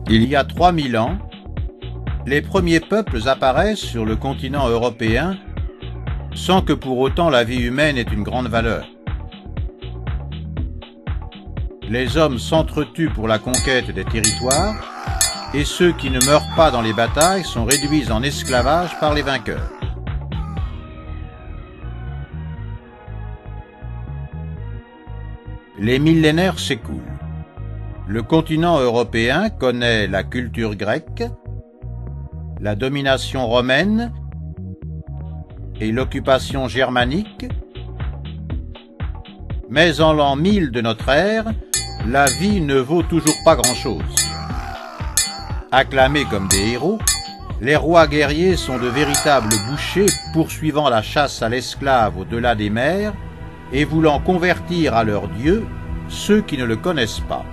Il y a 3000 ans, les premiers peuples apparaissent sur le continent européen sans que pour autant la vie humaine ait une grande valeur. Les hommes s'entretuent pour la conquête des territoires et ceux qui ne meurent pas dans les batailles sont réduits en esclavage par les vainqueurs. Les millénaires s'écoulent. Le continent européen connaît la culture grecque, la domination romaine et l'occupation germanique, mais en l'an 1000 de notre ère, la vie ne vaut toujours pas grand-chose. Acclamés comme des héros, les rois guerriers sont de véritables bouchers poursuivant la chasse à l'esclave au-delà des mers et voulant convertir à leur Dieu ceux qui ne le connaissent pas.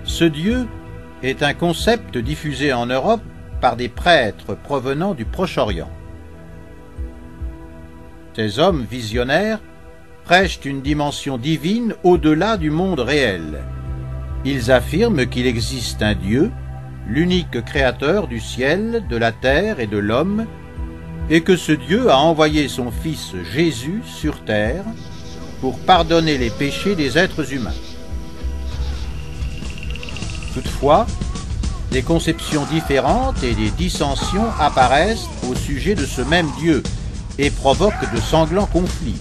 Ce Dieu est un concept diffusé en Europe par des prêtres provenant du Proche-Orient. Ces hommes visionnaires prêchent une dimension divine au-delà du monde réel. Ils affirment qu'il existe un Dieu, l'unique créateur du ciel, de la terre et de l'homme, et que ce Dieu a envoyé son Fils Jésus sur terre pour pardonner les péchés des êtres humains. Toutefois, des conceptions différentes et des dissensions apparaissent au sujet de ce même Dieu et provoquent de sanglants conflits.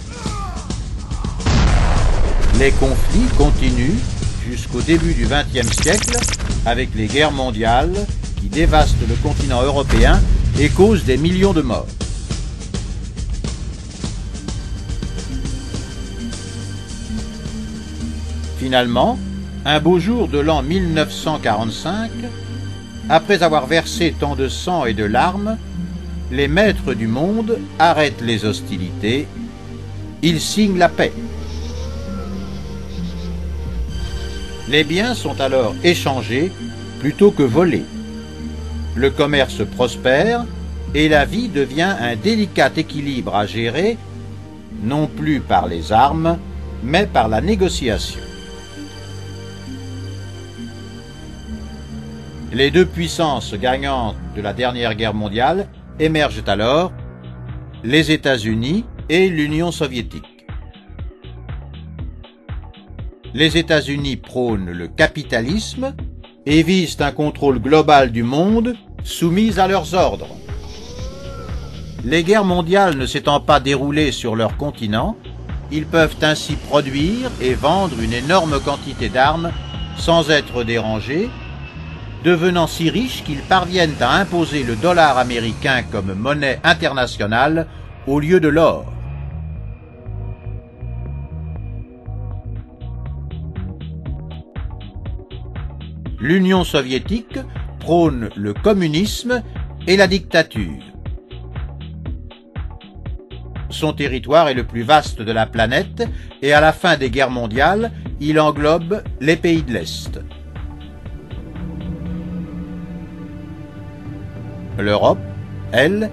Les conflits continuent jusqu'au début du XXe siècle avec les guerres mondiales qui dévastent le continent européen et causent des millions de morts. Finalement, un beau jour de l'an 1945, après avoir versé tant de sang et de larmes, les maîtres du monde arrêtent les hostilités, ils signent la paix. Les biens sont alors échangés plutôt que volés. Le commerce prospère et la vie devient un délicat équilibre à gérer, non plus par les armes, mais par la négociation. Les deux puissances gagnantes de la dernière guerre mondiale émergent alors, les États-Unis et l'Union soviétique. Les États-Unis prônent le capitalisme et visent un contrôle global du monde soumis à leurs ordres. Les guerres mondiales ne s'étant pas déroulées sur leur continent, ils peuvent ainsi produire et vendre une énorme quantité d'armes sans être dérangés, devenant si riches qu'ils parviennent à imposer le dollar américain comme monnaie internationale au lieu de l'or. L'Union soviétique prône le communisme et la dictature. Son territoire est le plus vaste de la planète et à la fin des guerres mondiales, il englobe les pays de l'Est. L'Europe, elle,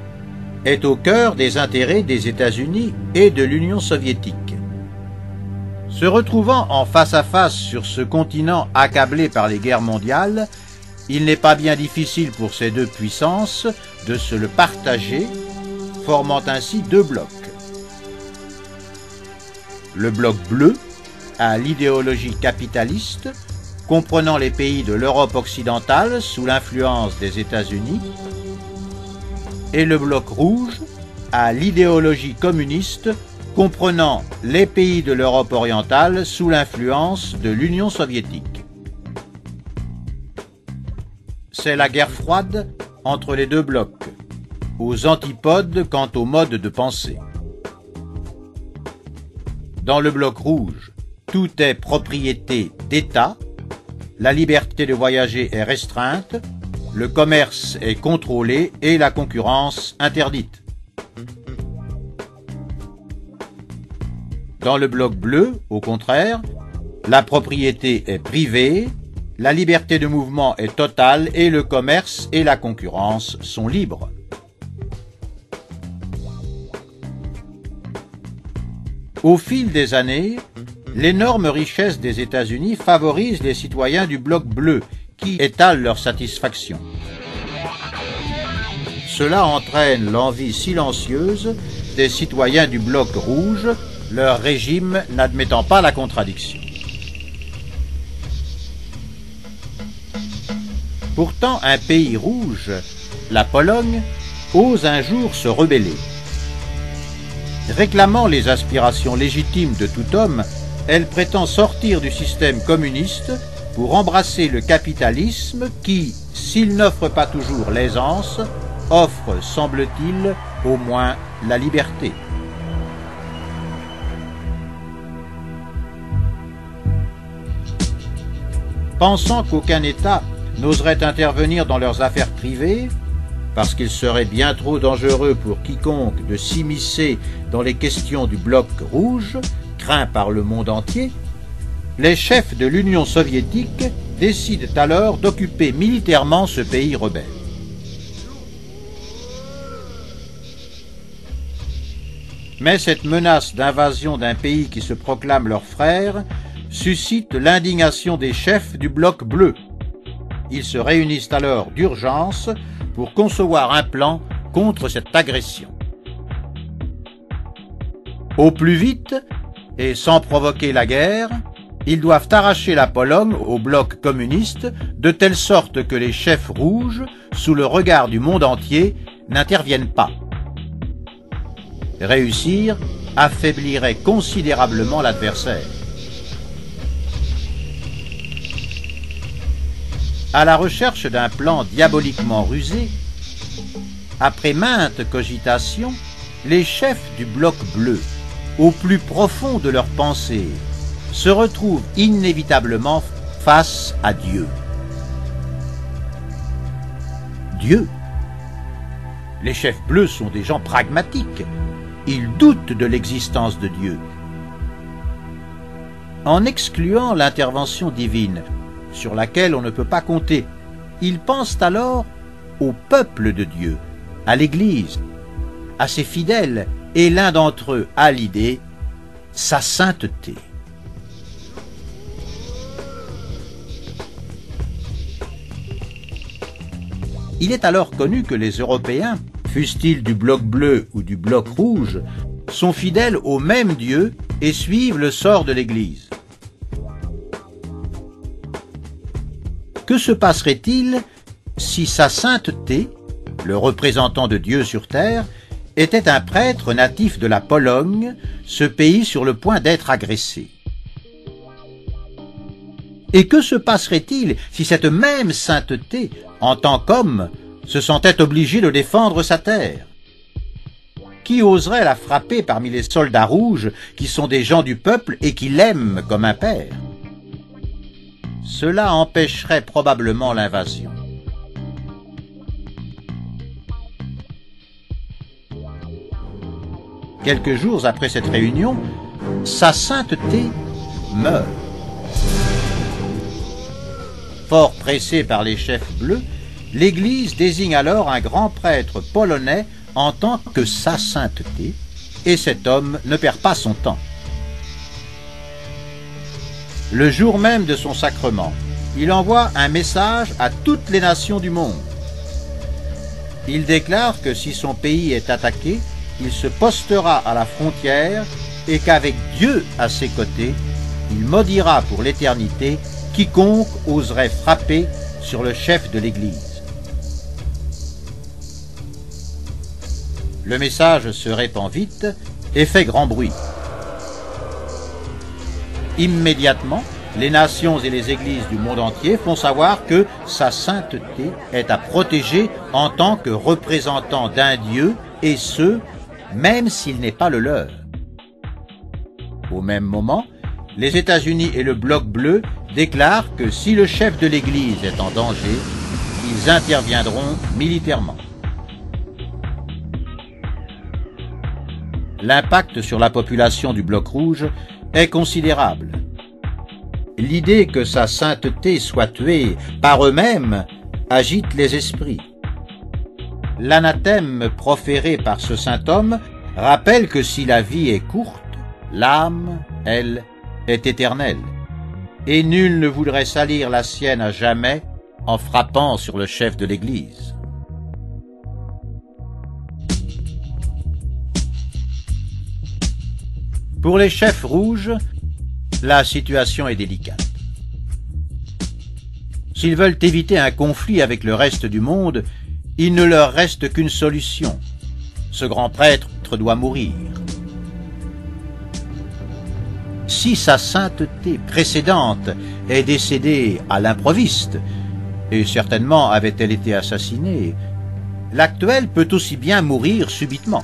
est au cœur des intérêts des États-Unis et de l'Union soviétique. Se retrouvant en face à face sur ce continent accablé par les guerres mondiales, il n'est pas bien difficile pour ces deux puissances de se le partager, formant ainsi deux blocs. Le bloc bleu a l'idéologie capitaliste, comprenant les pays de l'Europe occidentale sous l'influence des États-Unis, et le bloc rouge a l'idéologie communiste, comprenant les pays de l'Europe orientale sous l'influence de l'Union soviétique. C'est la guerre froide entre les deux blocs, aux antipodes quant au mode de pensée. Dans le bloc rouge, tout est propriété d'État, la liberté de voyager est restreinte, le commerce est contrôlé et la concurrence interdite. Dans le bloc bleu, au contraire, la propriété est privée, la liberté de mouvement est totale et le commerce et la concurrence sont libres. Au fil des années, L'énorme richesse des États-Unis favorise les citoyens du bloc bleu, qui étalent leur satisfaction. Cela entraîne l'envie silencieuse des citoyens du bloc rouge, leur régime n'admettant pas la contradiction. Pourtant, un pays rouge, la Pologne, ose un jour se rebeller. Réclamant les aspirations légitimes de tout homme, elle prétend sortir du système communiste pour embrasser le capitalisme qui, s'il n'offre pas toujours l'aisance, offre, semble-t-il, au moins la liberté. Pensant qu'aucun État n'oserait intervenir dans leurs affaires privées, parce qu'il serait bien trop dangereux pour quiconque de s'immiscer dans les questions du bloc rouge, craint par le monde entier, les chefs de l'Union soviétique décident alors d'occuper militairement ce pays rebelle. Mais cette menace d'invasion d'un pays qui se proclame leur frère suscite l'indignation des chefs du bloc bleu. Ils se réunissent alors d'urgence pour concevoir un plan contre cette agression. Au plus vite, et sans provoquer la guerre, ils doivent arracher la Pologne au bloc communiste de telle sorte que les chefs rouges, sous le regard du monde entier, n'interviennent pas. Réussir affaiblirait considérablement l'adversaire. À la recherche d'un plan diaboliquement rusé, après maintes cogitations, les chefs du bloc bleu, au plus profond de leurs pensées, se retrouvent inévitablement face à Dieu. Dieu. Les chefs bleus sont des gens pragmatiques. Ils doutent de l'existence de Dieu. En excluant l'intervention divine, sur laquelle on ne peut pas compter, ils pensent alors au peuple de Dieu, à l'Église, à ses fidèles, et l'un d'entre eux a l'idée, sa sainteté. Il est alors connu que les Européens, fussent-ils du bloc bleu ou du bloc rouge, sont fidèles au même Dieu et suivent le sort de l'Église. Que se passerait-il si sa sainteté, le représentant de Dieu sur terre, était un prêtre natif de la Pologne, ce pays sur le point d'être agressé? Et que se passerait-il si cette même sainteté, en tant qu'homme, se sentait obligé de défendre sa terre? Qui oserait la frapper parmi les soldats rouges qui sont des gens du peuple et qui l'aiment comme un père? Cela empêcherait probablement l'invasion. Quelques jours après cette réunion, sa sainteté meurt. Fort pressé par les chefs bleus, l'Église désigne alors un grand prêtre polonais en tant que sa sainteté, et cet homme ne perd pas son temps. Le jour même de son sacrement, il envoie un message à toutes les nations du monde. Il déclare que si son pays est attaqué, il se postera à la frontière et qu'avec Dieu à ses côtés, il maudira pour l'éternité quiconque oserait frapper sur le chef de l'Église. Le message se répand vite et fait grand bruit. Immédiatement, les nations et les églises du monde entier font savoir que sa sainteté est à protéger en tant que représentant d'un Dieu, et ce, même s'il n'est pas le leur. Au même moment, les États-Unis et le bloc bleu déclarent que si le chef de l'Église est en danger, ils interviendront militairement. L'impact sur la population du bloc rouge est considérable. L'idée que sa sainteté soit tuée par eux-mêmes agite les esprits. L'anathème proféré par ce saint homme rappelle que si la vie est courte, l'âme, elle, est éternelle, et nul ne voudrait salir la sienne à jamais en frappant sur le chef de l'Église. Pour les chefs rouges, la situation est délicate. S'ils veulent éviter un conflit avec le reste du monde, il ne leur reste qu'une solution. Ce grand prêtre doit mourir. Si sa sainteté précédente est décédée à l'improviste, et certainement avait-elle été assassinée, l'actuel peut aussi bien mourir subitement.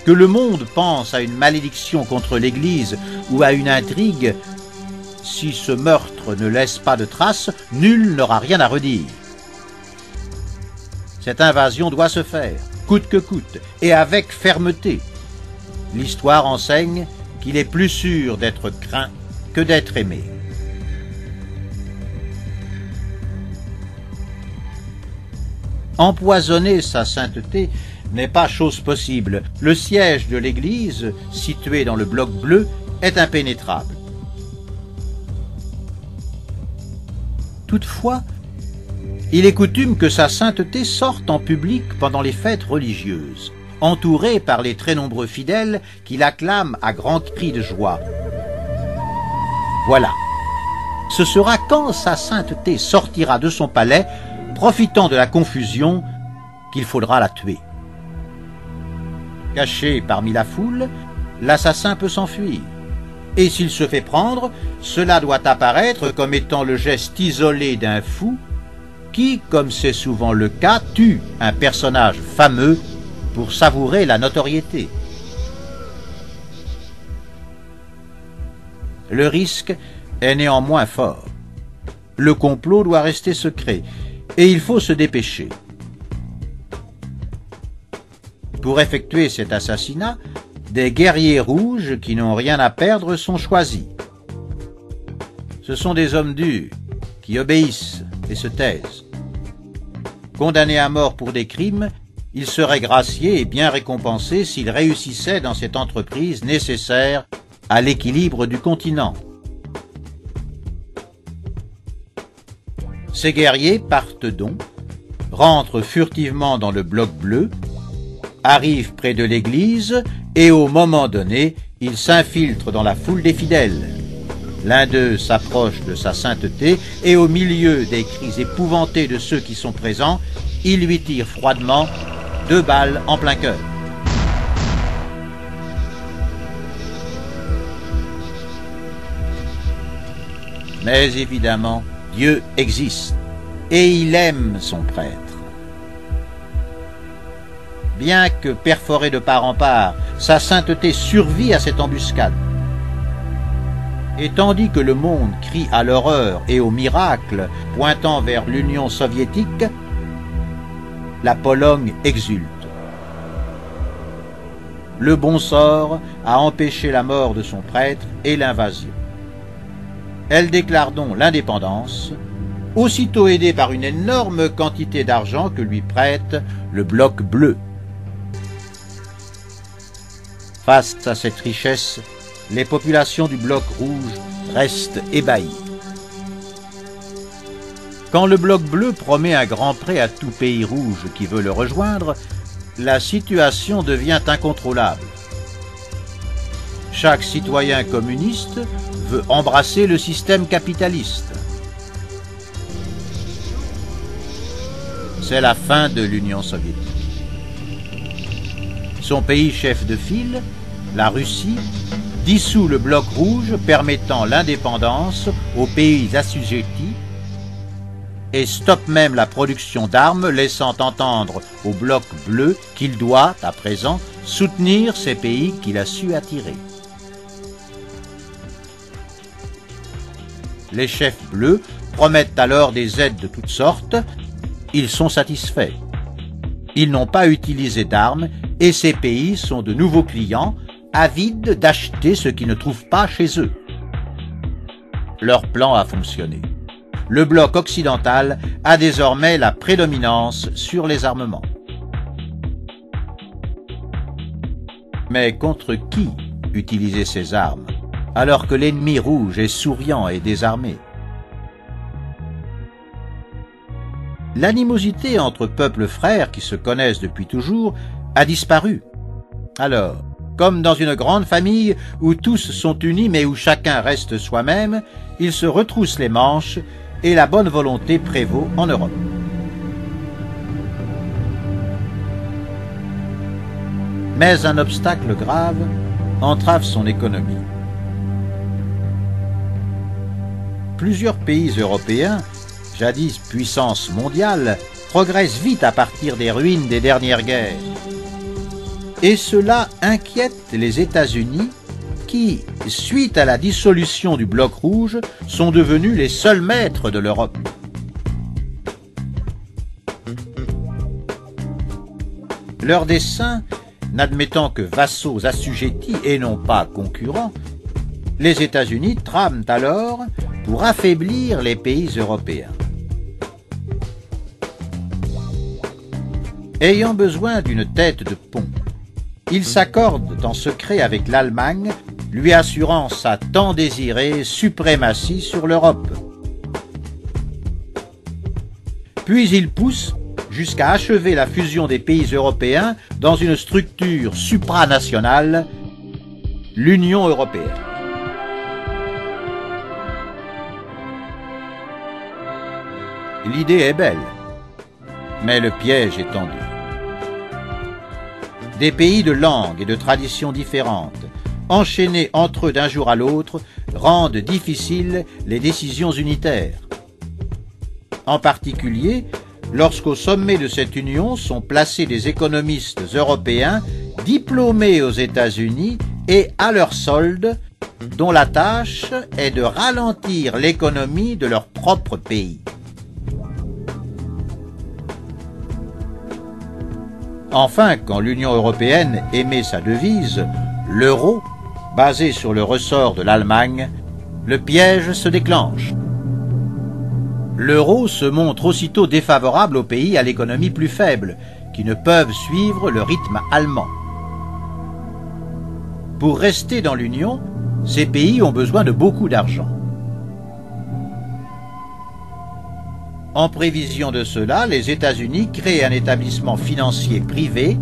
Que le monde pense à une malédiction contre l'Église ou à une intrigue, si ce meurtre ne laisse pas de traces, nul n'aura rien à redire. Cette invasion doit se faire, coûte que coûte, et avec fermeté. L'histoire enseigne qu'il est plus sûr d'être craint que d'être aimé. Empoisonner sa sainteté n'est pas chose possible. Le siège de l'Église, situé dans le bloc bleu, est impénétrable. Toutefois, il est coutume que sa sainteté sorte en public pendant les fêtes religieuses, entourée par les très nombreux fidèles qui l'acclament à grands cris de joie. Voilà. Ce sera quand sa sainteté sortira de son palais, profitant de la confusion, qu'il faudra la tuer. Caché parmi la foule, l'assassin peut s'enfuir. Et s'il se fait prendre, cela doit apparaître comme étant le geste isolé d'un fou qui, comme c'est souvent le cas, tue un personnage fameux pour savourer la notoriété. Le risque est néanmoins fort. Le complot doit rester secret et il faut se dépêcher. Pour effectuer cet assassinat, des guerriers rouges qui n'ont rien à perdre sont choisis. Ce sont des hommes durs qui obéissent et se taisent. Condamnés à mort pour des crimes, ils seraient graciés et bien récompensés s'ils réussissaient dans cette entreprise nécessaire à l'équilibre du continent. Ces guerriers partent donc, rentrent furtivement dans le bloc bleu, arrivent près de l'église et au moment donné, ils s'infiltrent dans la foule des fidèles. L'un d'eux s'approche de sa sainteté et au milieu des cris épouvantés de ceux qui sont présents, il lui tire froidement 2 balles en plein cœur. Mais évidemment, Dieu existe et il aime son prêtre. Bien que perforé de part en part, sa sainteté survit à cette embuscade. Et tandis que le monde crie à l'horreur et au miracle pointant vers l'Union soviétique, la Pologne exulte. Le bon sort a empêché la mort de son prêtre et l'invasion. Elle déclare donc l'indépendance, aussitôt aidée par une énorme quantité d'argent que lui prête le bloc bleu. Face à cette richesse, les populations du bloc rouge restent ébahies. Quand le bloc bleu promet un grand prêt à tout pays rouge qui veut le rejoindre, la situation devient incontrôlable. Chaque citoyen communiste veut embrasser le système capitaliste. C'est la fin de l'Union soviétique. Son pays chef de file, la Russie, dissout le bloc rouge permettant l'indépendance aux pays assujettis et stoppe même la production d'armes, laissant entendre au bloc bleu qu'il doit, à présent, soutenir ces pays qu'il a su attirer. Les chefs bleus promettent alors des aides de toutes sortes. Ils sont satisfaits. Ils n'ont pas utilisé d'armes et ces pays sont de nouveaux clients, avides d'acheter ce qu'ils ne trouvent pas chez eux. Leur plan a fonctionné. Le bloc occidental a désormais la prédominance sur les armements. Mais contre qui utiliser ses armes, alors que l'ennemi rouge est souriant et désarmé. L'animosité entre peuples frères qui se connaissent depuis toujours a disparu. Alors, comme dans une grande famille où tous sont unis mais où chacun reste soi-même, ils se retroussent les manches et la bonne volonté prévaut en Europe. Mais un obstacle grave entrave son économie. Plusieurs pays européens, jadis puissance mondiale, progressent vite à partir des ruines des dernières guerres. Et cela inquiète les États-Unis qui, suite à la dissolution du Bloc rouge, sont devenus les seuls maîtres de l'Europe. Leur dessein, n'admettant que vassaux assujettis et non pas concurrents, les États-Unis trament alors pour affaiblir les pays européens. Ayant besoin d'une tête de pont, ils s'accordent en secret avec l'Allemagne, lui assurant sa tant désirée suprématie sur l'Europe. Puis ils poussent jusqu'à achever la fusion des pays européens dans une structure supranationale, l'Union européenne. L'idée est belle, mais le piège est tendu. Des pays de langue et de traditions différentes, enchaînés entre eux d'un jour à l'autre, rendent difficiles les décisions unitaires. En particulier, lorsqu'au sommet de cette union sont placés des économistes européens diplômés aux États-Unis et à leur solde, dont la tâche est de ralentir l'économie de leur propre pays. Enfin, quand l'Union européenne émet sa devise, l'euro, basé sur le ressort de l'Allemagne, le piège se déclenche. L'euro se montre aussitôt défavorable aux pays à l'économie plus faible, qui ne peuvent suivre le rythme allemand. Pour rester dans l'Union, ces pays ont besoin de beaucoup d'argent. En prévision de cela, les États-Unis créent un établissement financier privé,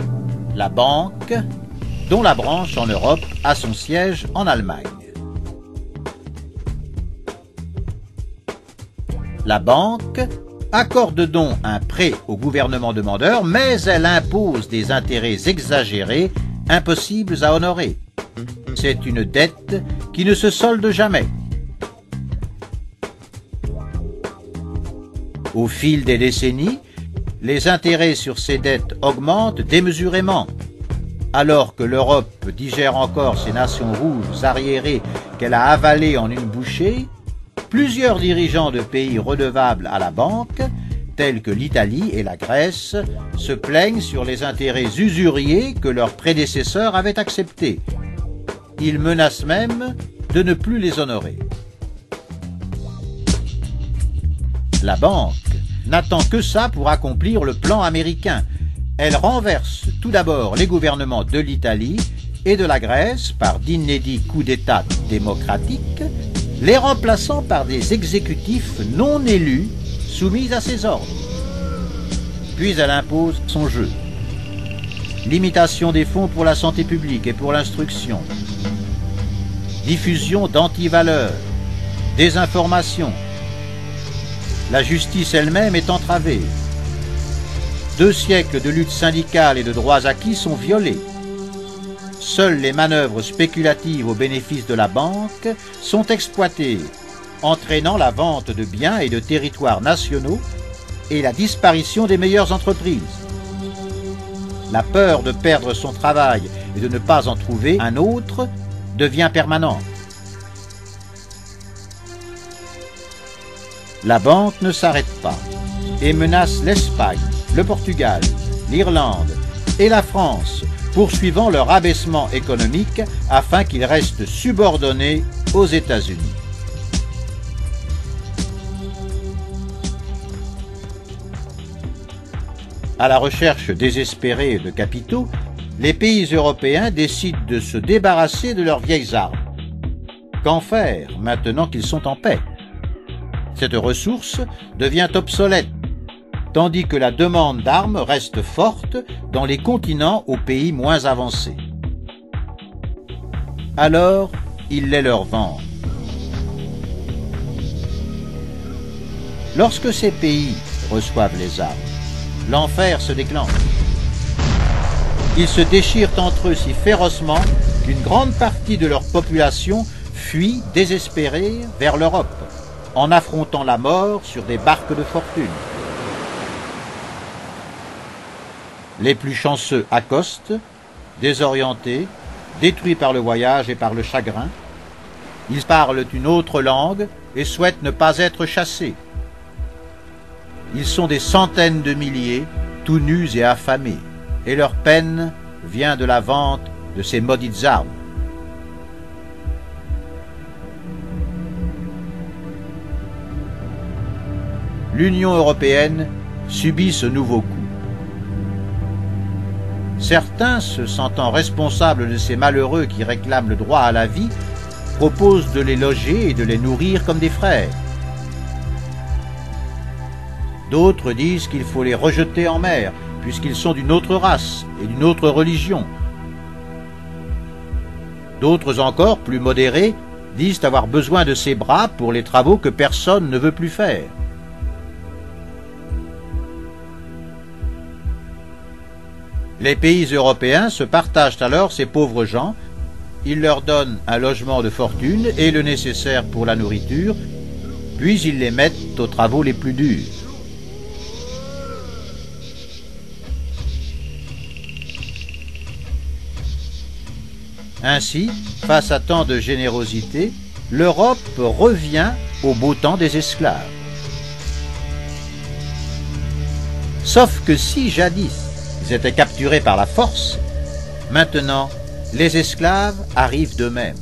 la banque, dont la branche en Europe a son siège en Allemagne. La banque accorde donc un prêt au gouvernement demandeur, mais elle impose des intérêts exagérés, impossibles à honorer. C'est une dette qui ne se solde jamais. Au fil des décennies, les intérêts sur ces dettes augmentent démesurément. Alors que l'Europe digère encore ces nations rouges arriérées qu'elle a avalées en une bouchée, plusieurs dirigeants de pays redevables à la banque, tels que l'Italie et la Grèce, se plaignent sur les intérêts usuriers que leurs prédécesseurs avaient acceptés. Ils menacent même de ne plus les honorer. La banque n'attend que ça pour accomplir le plan américain. Elle renverse tout d'abord les gouvernements de l'Italie et de la Grèce par d'inédits coups d'État démocratiques, les remplaçant par des exécutifs non élus soumis à ses ordres. Puis elle impose son jeu. Limitation des fonds pour la santé publique et pour l'instruction. Diffusion d'antivaleurs. Désinformation. La justice elle-même est entravée. 2 siècles de lutte syndicale et de droits acquis sont violés. Seules les manœuvres spéculatives au bénéfice de la banque sont exploitées, entraînant la vente de biens et de territoires nationaux et la disparition des meilleures entreprises. La peur de perdre son travail et de ne pas en trouver un autre devient permanente. La banque ne s'arrête pas et menace l'Espagne, le Portugal, l'Irlande et la France, poursuivant leur abaissement économique afin qu'ils restent subordonnés aux États-Unis. À la recherche désespérée de capitaux, les pays européens décident de se débarrasser de leurs vieilles armes. Qu'en faire maintenant qu'ils sont en paix? Cette ressource devient obsolète, tandis que la demande d'armes reste forte dans les continents aux pays moins avancés. Alors, ils les leur vendent. Lorsque ces pays reçoivent les armes, l'enfer se déclenche. Ils se déchirent entre eux si férocement qu'une grande partie de leur population fuit désespérée vers l'Europe, en affrontant la mort sur des barques de fortune. Les plus chanceux accostent, désorientés, détruits par le voyage et par le chagrin. Ils parlent une autre langue et souhaitent ne pas être chassés. Ils sont des centaines de milliers, tout nus et affamés, et leur peine vient de la vente de ces maudites armes. L'Union européenne subit ce nouveau coup. Certains, se sentant responsables de ces malheureux qui réclament le droit à la vie, proposent de les loger et de les nourrir comme des frères. D'autres disent qu'il faut les rejeter en mer, puisqu'ils sont d'une autre race et d'une autre religion. D'autres encore, plus modérés, disent avoir besoin de ces bras pour les travaux que personne ne veut plus faire. Les pays européens se partagent alors ces pauvres gens, ils leur donnent un logement de fortune et le nécessaire pour la nourriture, puis ils les mettent aux travaux les plus durs. Ainsi, face à tant de générosité, l'Europe revient au beau temps des esclaves. Sauf que si jadis ils étaient capturés par la force, maintenant les esclaves arrivent d'eux-mêmes.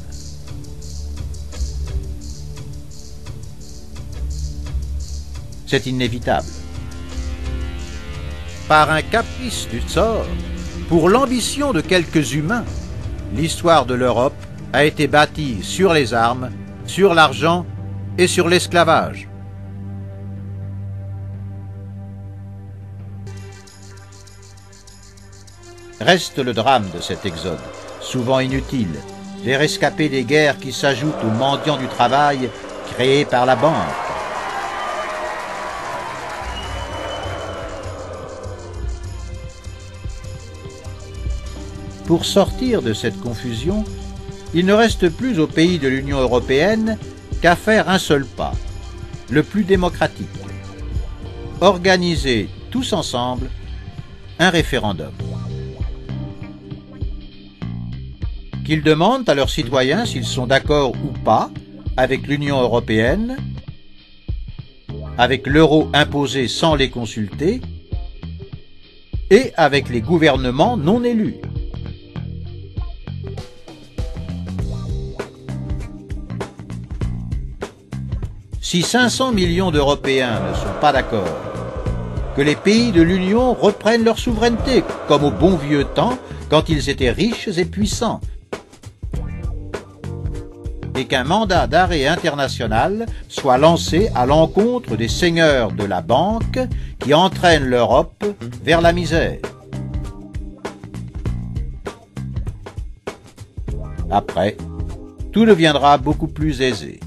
C'est inévitable. Par un caprice du sort, pour l'ambition de quelques humains, l'histoire de l'Europe a été bâtie sur les armes, sur l'argent et sur l'esclavage. Reste le drame de cet exode, souvent inutile, des rescapés des guerres qui s'ajoutent aux mendiants du travail créés par la banque. Pour sortir de cette confusion, il ne reste plus aux pays de l'Union européenne qu'à faire un seul pas, le plus démocratique. Organiser tous ensemble un référendum. Qu'ils demandent à leurs citoyens s'ils sont d'accord ou pas avec l'Union européenne, avec l'euro imposé sans les consulter, et avec les gouvernements non élus. Si 500 millions d'Européens ne sont pas d'accord, que les pays de l'Union reprennent leur souveraineté, comme au bon vieux temps, quand ils étaient riches et puissants, et qu'un mandat d'arrêt international soit lancé à l'encontre des seigneurs de la banque qui entraînent l'Europe vers la misère. Après, tout deviendra beaucoup plus aisé.